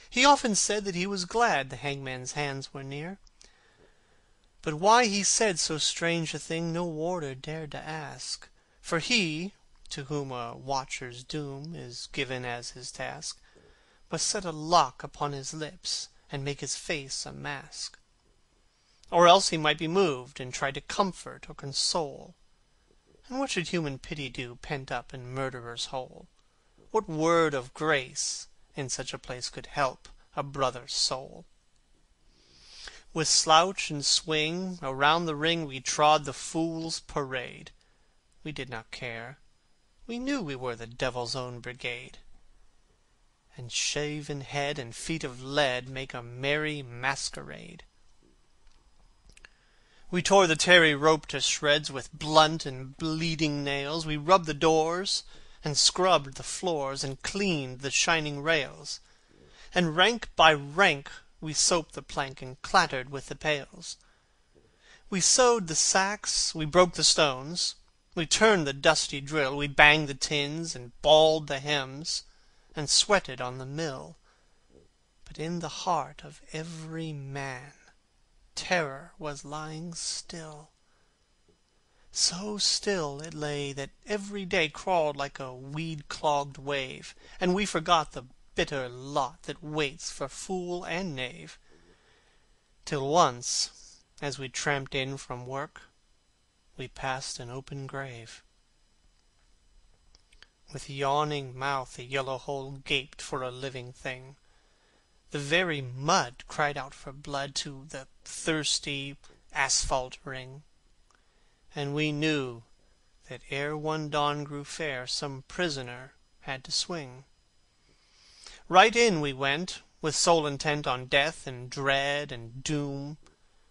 He often said that he was glad the hangman's hands were near. But why he said so strange a thing no warder dared to ask, for he, to whom a watcher's doom is given as his task, must set a lock upon his lips and make his face a mask. Or else he might be moved and try to comfort or console. And what should human pity do pent up in murderer's hole? What word of grace in such a place could help a brother's soul? With slouch and swing around the ring we trod the fool's parade. We did not care. We knew we were the devil's own brigade. And shaven head and feet of lead make a merry masquerade. We tore the tarry rope to shreds with blunt and bleeding nails. We rubbed the doors and scrubbed the floors and cleaned the shining rails. And rank by rank we soaped the plank and clattered with the pails. We sewed the sacks, we broke the stones, we turned the dusty drill, we banged the tins and balled the hems, and sweated on the mill. But in the heart of every man terror was lying still. So still it lay that every day crawled like a weed-clogged wave, and we forgot the bitter lot that waits for fool and knave. Till once, as we tramped in from work, we passed an open grave. With yawning mouth the yellow hole gaped for a living thing. The very mud cried out for blood to the thirsty asphalt ring. And we knew that ere one dawn grew fair some prisoner had to swing. Right in we went, with soul intent on death and dread and doom.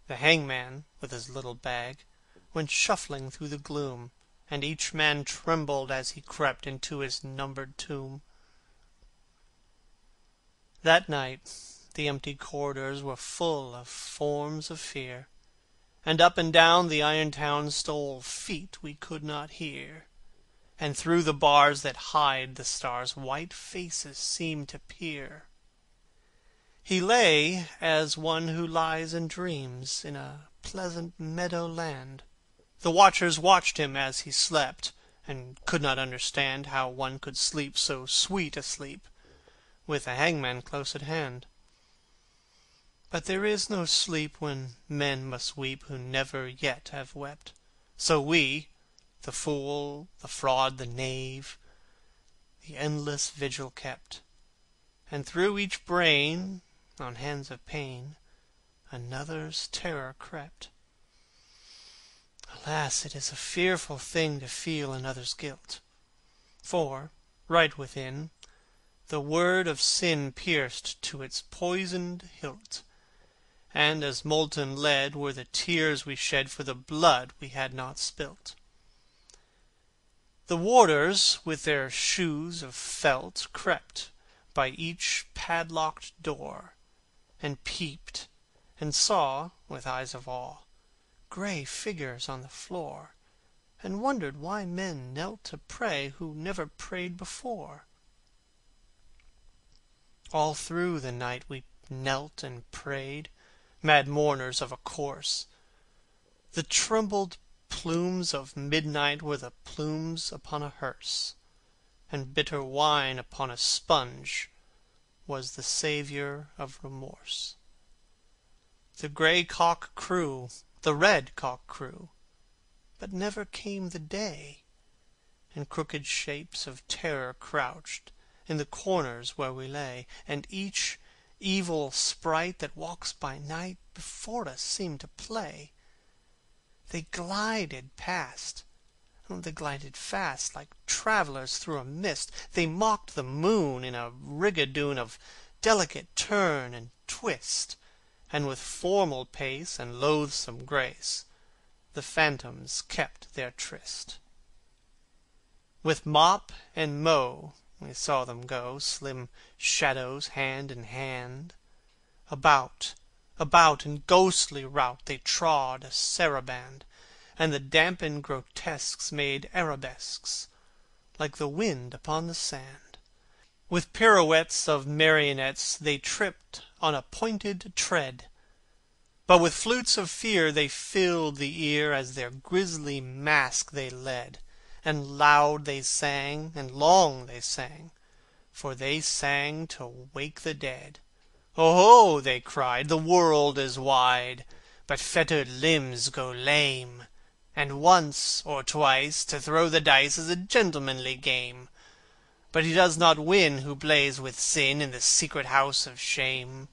The hangman, with his little bag, went shuffling through the gloom, and each man trembled as he crept into his numbered tomb. That night the empty corridors were full of forms of fear, and up and down the iron town stole feet we could not hear, and through the bars that hide the stars white faces seemed to peer. He lay as one who lies and dreams in a pleasant meadow land. The watchers watched him as he slept, and could not understand how one could sleep so sweet a sleep, with the hangman close at hand. But there is no sleep when men must weep who never yet have wept. So we, the fool, the fraud, the knave, the endless vigil kept, and through each brain, on hands of pain, another's terror crept. Alas, it is a fearful thing to feel another's guilt, for, right within, the word of sin pierced to its poisoned hilt, and as molten lead were the tears we shed for the blood we had not spilt. The warders, with their shoes of felt, crept by each padlocked door, and peeped, and saw, with eyes of awe, gray figures on the floor, and wondered why men knelt to pray who never prayed before. All through the night we knelt and prayed, mad mourners of a course. The trembled plumes of midnight were the plumes upon a hearse, and bitter wine upon a sponge was the saviour of remorse. The grey cock crew, the red cock crew, but never came the day, and crooked shapes of terror crouched in the corners where we lay, and each evil sprite that walks by night before us seemed to play. They glided past, they glided fast like travellers through a mist. They mocked the moon in a rigadoon of delicate turn and twist, and with formal pace and loathsome grace the phantoms kept their tryst. With mop and mow we saw them go, slim shadows hand in hand. About in ghostly rout they trod a saraband, and the dampened grotesques made arabesques like the wind upon the sand. With pirouettes of marionettes they tripped on a pointed tread, but with flutes of fear they filled the ear as their grisly mask they led. And loud they sang, and long they sang, for they sang to wake the dead. "Oho!" they cried, "the world is wide, but fettered limbs go lame, and once or twice to throw the dice is a gentlemanly game. But he does not win who plays with sin in the secret house of shame."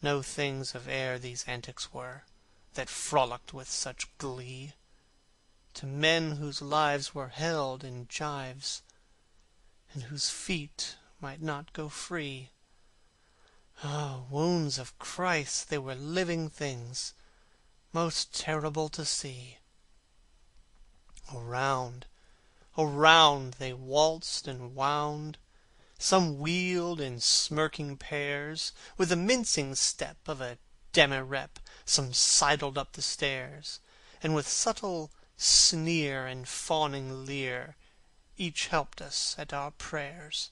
No things of air these antics were, that frolicked with such glee, to men whose lives were held in gyves, and whose feet might not go free. Ah, wounds of Christ, they were living things, most terrible to see. Around, around they waltzed and wound. Some wheeled in smirking pairs, with the mincing step of a demirep. Some sidled up the stairs, and with subtle sneer and fawning leer each helped us at our prayers.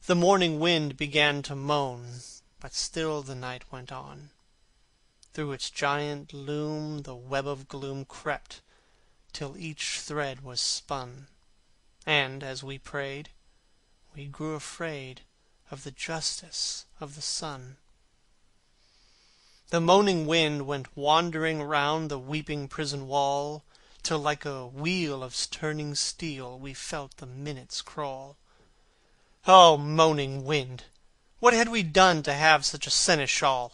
The morning wind began to moan, but still the night went on. Through its giant loom the web of gloom crept, till each thread was spun. And as we prayed, we grew afraid of the justice of the sun. The moaning wind went wandering round the weeping prison wall, till like a wheel of turning steel we felt the minutes crawl. Oh, moaning wind, what had we done to have such a seneschal?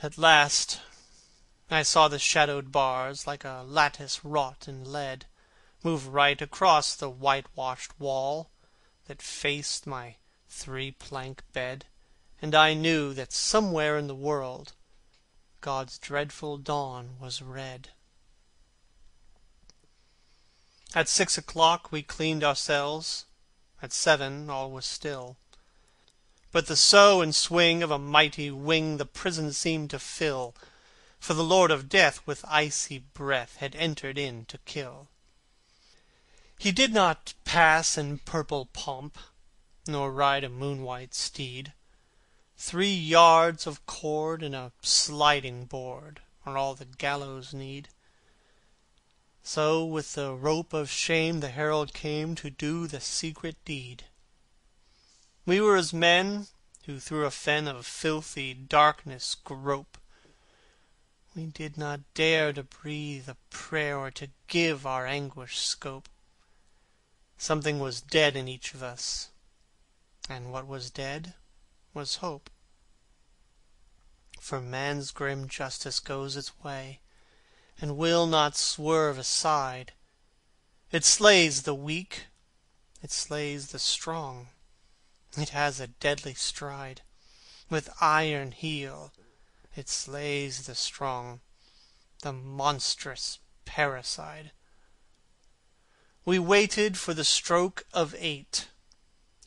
At last I saw the shadowed bars, like a lattice wrought in lead, move right across the whitewashed wall that faced my 3-plank bed, and I knew that somewhere in the world God's dreadful dawn was red. At 6 o'clock we cleaned our cells. At 7 all was still. But the sough and swing of a mighty wing the prison seemed to fill, for the Lord of Death with icy breath had entered in to kill. He did not pass in purple pomp, nor ride a moon-white steed. 3 yards of cord and a sliding board are all the gallows need. So with the rope of shame the herald came to do the secret deed. We were as men who through a fen of filthy darkness grope. We did not dare to breathe a prayer or to give our anguish scope. Something was dead in each of us, and what was dead was hope. For man's grim justice goes its way, and will not swerve aside. It slays the weak, it slays the strong. It has a deadly stride. With iron heel it slays the strong, the monstrous parricide. We waited for the stroke of 8.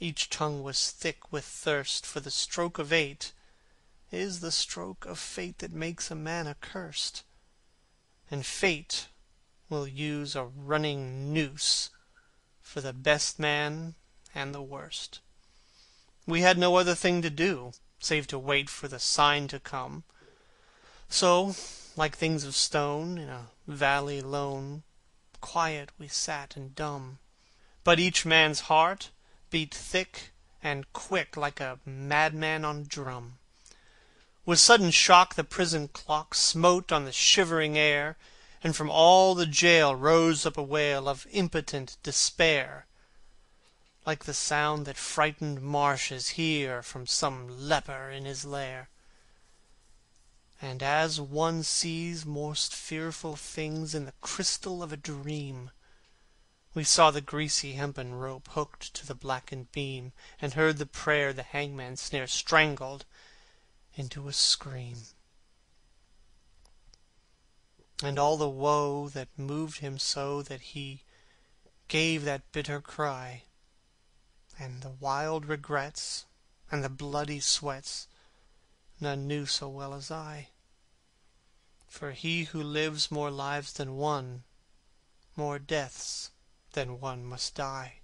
Each tongue was thick with thirst, for the stroke of 8 is the stroke of fate that makes a man accursed. And fate will use a running noose for the best man and the worst. We had no other thing to do, save to wait for the sign to come. So, like things of stone, in a valley lone, quiet we sat and dumb. But each man's heart beat thick and quick, like a madman on drum. With sudden shock the prison clock smote on the shivering air, and from all the jail rose up a wail of impotent despair, like the sound that frightened marshes hear from some leper in his lair. And as one sees most fearful things in the crystal of a dream, we saw the greasy hempen rope hooked to the blackened beam, and heard the prayer the hangman snare strangled into a scream. And all the woe that moved him so that he gave that bitter cry, and the wild regrets and the bloody sweats, none knew so well as I. For he who lives more lives than one, more deaths then one must die.